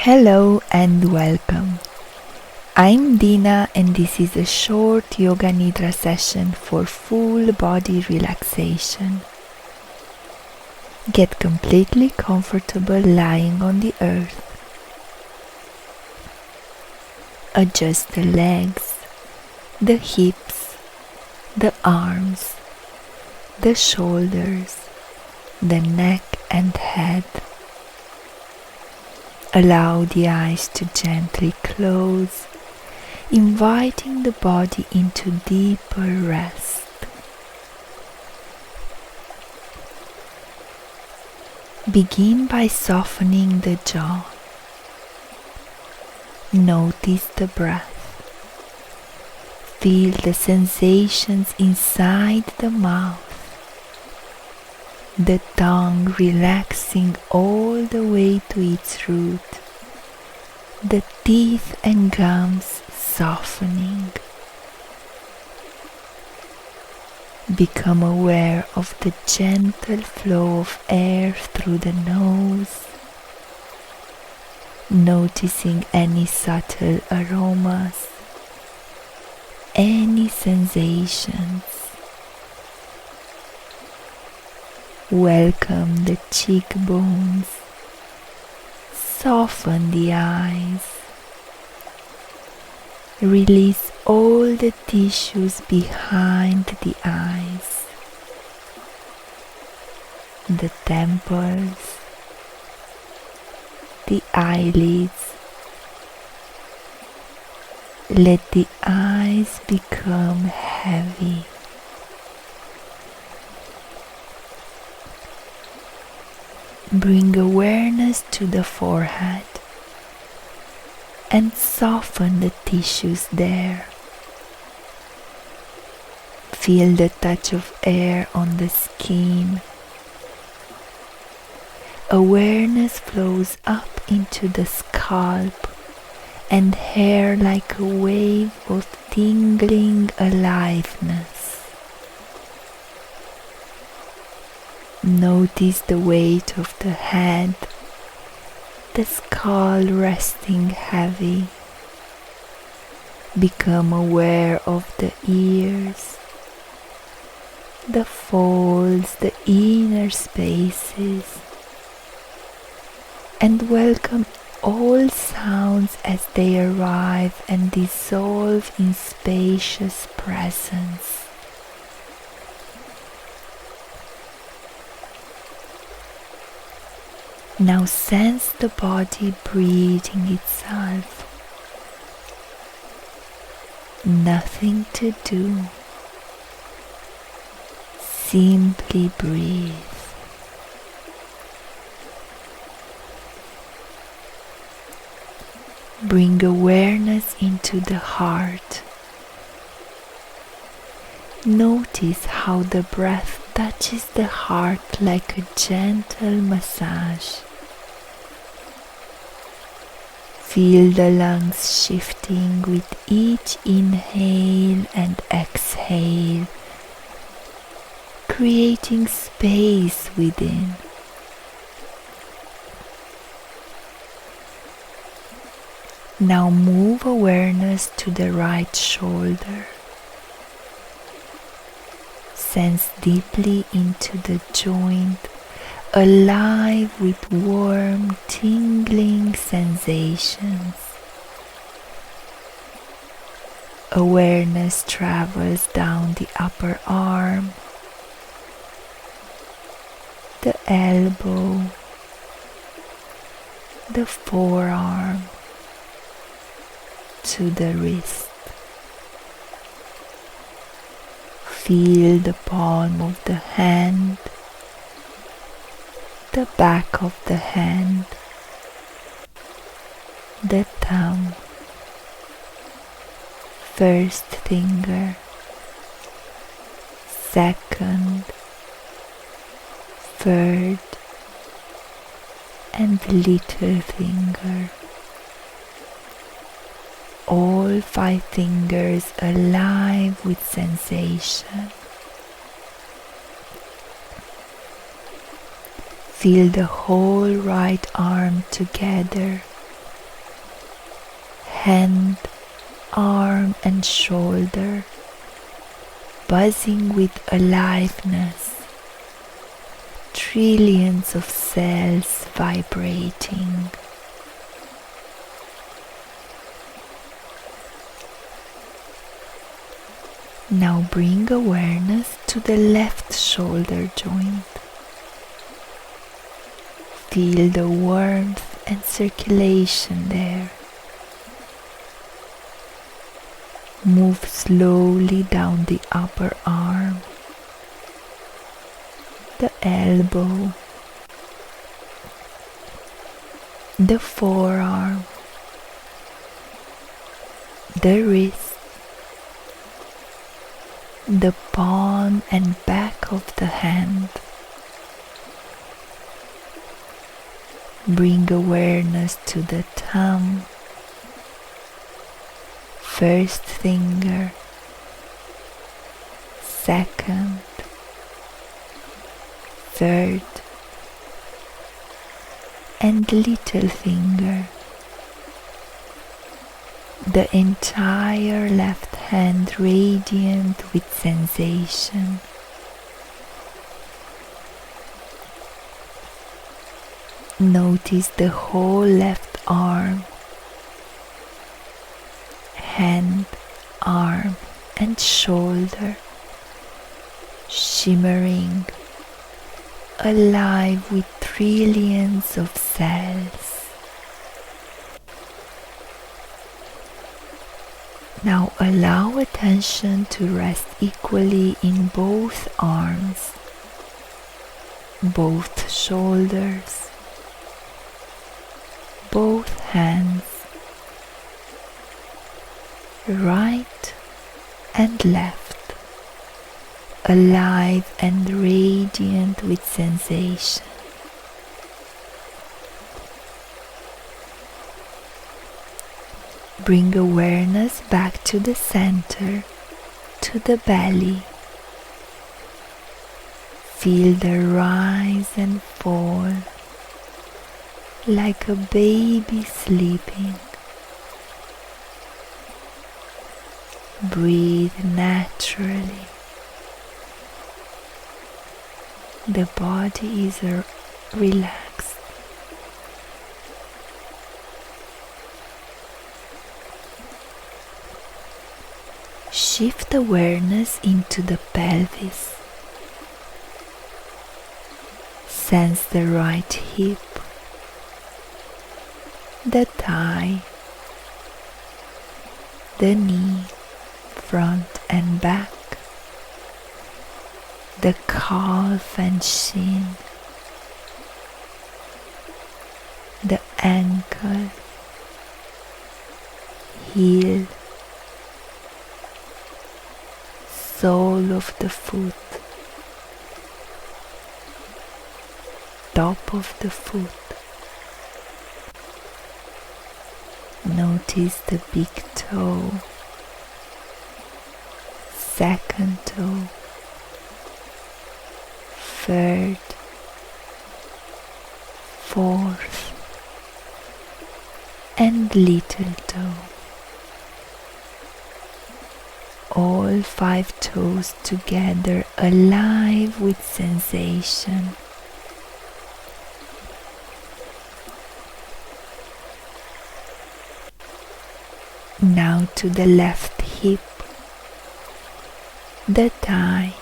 Hello and welcome. I'm Dina and this is a short Yoga Nidra session for full body relaxation. Get completely comfortable lying on the earth. Adjust the legs, the hips, the arms, the shoulders, the neck and head. Allow the eyes to gently close, inviting the body into deeper rest. Begin by softening the jaw. Notice the breath. Feel the sensations inside the mouth. The tongue relaxing all the way to its root, the teeth and gums softening. Become aware of the gentle flow of air through the nose, noticing any subtle aromas, any sensations. Welcome the cheekbones, soften the eyes, release all the tissues behind the eyes, the temples, the eyelids. Let the eyes become heavy. Bring awareness to the forehead and soften the tissues there. Feel the touch of air on the skin. Awareness flows up into the scalp and hair like a wave of tingling aliveness. Notice the weight of the head, the skull resting heavy. Become aware of the ears, the folds, the inner spaces, and welcome all sounds as they arrive and dissolve in spacious presence. Now sense the body breathing itself. Nothing to do. Simply breathe. Bring awareness into the heart. Notice how the breath touches the heart like a gentle massage. Feel the lungs shifting with each inhale and exhale, creating space within. Now move awareness to the right shoulder. Sense deeply into the joint, alive with warm, tingling sensations. Awareness travels down the upper arm, the elbow, the forearm, to the wrist. Feel the palm of the hand, the back of the hand, the thumb, first finger, second, third, and little finger. All 5 fingers alive with sensation. Feel the whole right arm together hand, arm and shoulder, buzzing with aliveness, trillions of cells vibrating. Now bring awareness to the left shoulder joint. Feel the warmth and circulation there. Move slowly down the upper arm, the elbow, the forearm, the wrist, the palm and back of the hand. Bring awareness to the thumb, first finger, second, third, and little finger. The entire left hand radiant with sensation. Notice the whole left arm, hand, arm and shoulder shimmering, alive with trillions of cells. Now allow attention to rest equally in both arms, both shoulders, both hands, right and left, alive and radiant with sensation. Bring awareness back to the center, to the belly. Feel the rise and fall like a baby sleeping. Breathe naturally. The body is relaxed. Shift awareness into the pelvis. Sense the right hip, the thigh, the knee, front and back, the calf and shin, the ankle, heel, sole of the foot, top of the foot. Notice the big toe, second toe, third, fourth, and little toe. All 5 toes together, alive with sensation. Now to the left hip, the thigh,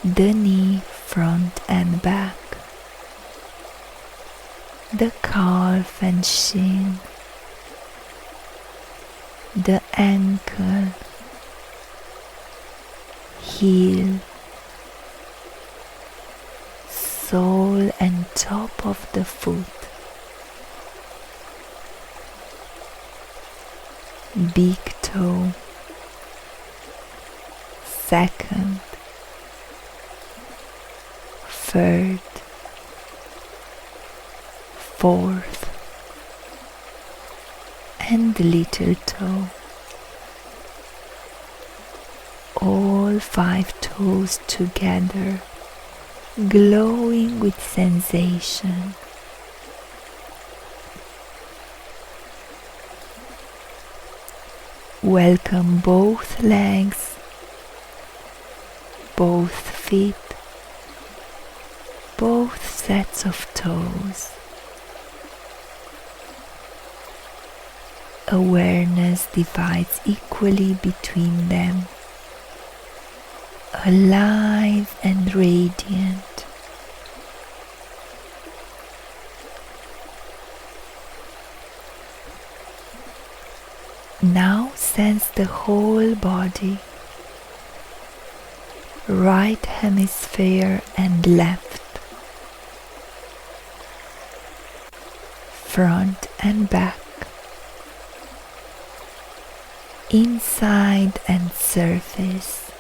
the knee, front and back, the calf and shin, the ankle, heel, sole and top of the foot, big toe, second, third, fourth, and little toe. All 5 toes together, glowing with sensation. Welcome both legs, both feet, both sets of toes. Awareness divides equally between them, alive and radiant. Now sense the whole body, right hemisphere and left, front and back, inside and surface.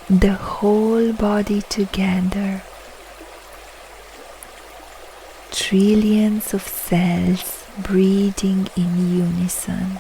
The whole body together. Trillions of cells breathing in unison.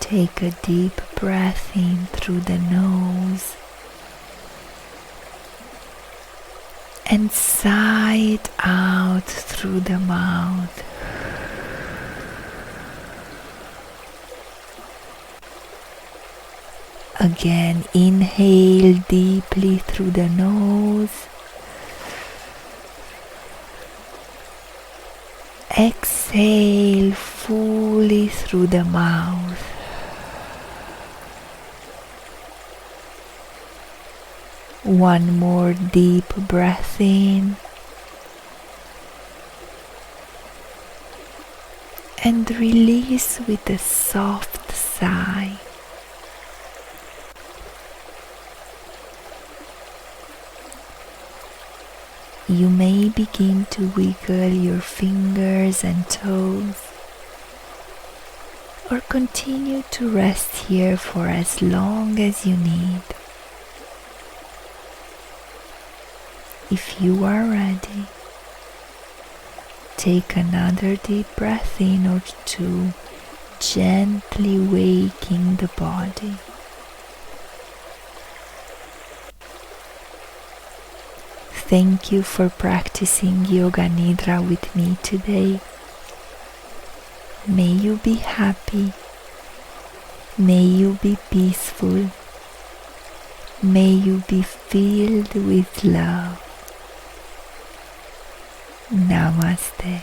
Take a deep breath in through the nose and sigh it out through the mouth. Again, inhale deeply through the nose. Exhale fully through the mouth. One more deep breath in and release with a soft sigh. You may begin to wiggle your fingers and toes, or continue to rest here for as long as you need. If you are ready, take another deep breath in or two, gently waking the body. Thank you for practicing Yoga Nidra with me today. May you be happy. May you be peaceful. May you be filled with love. Namaste.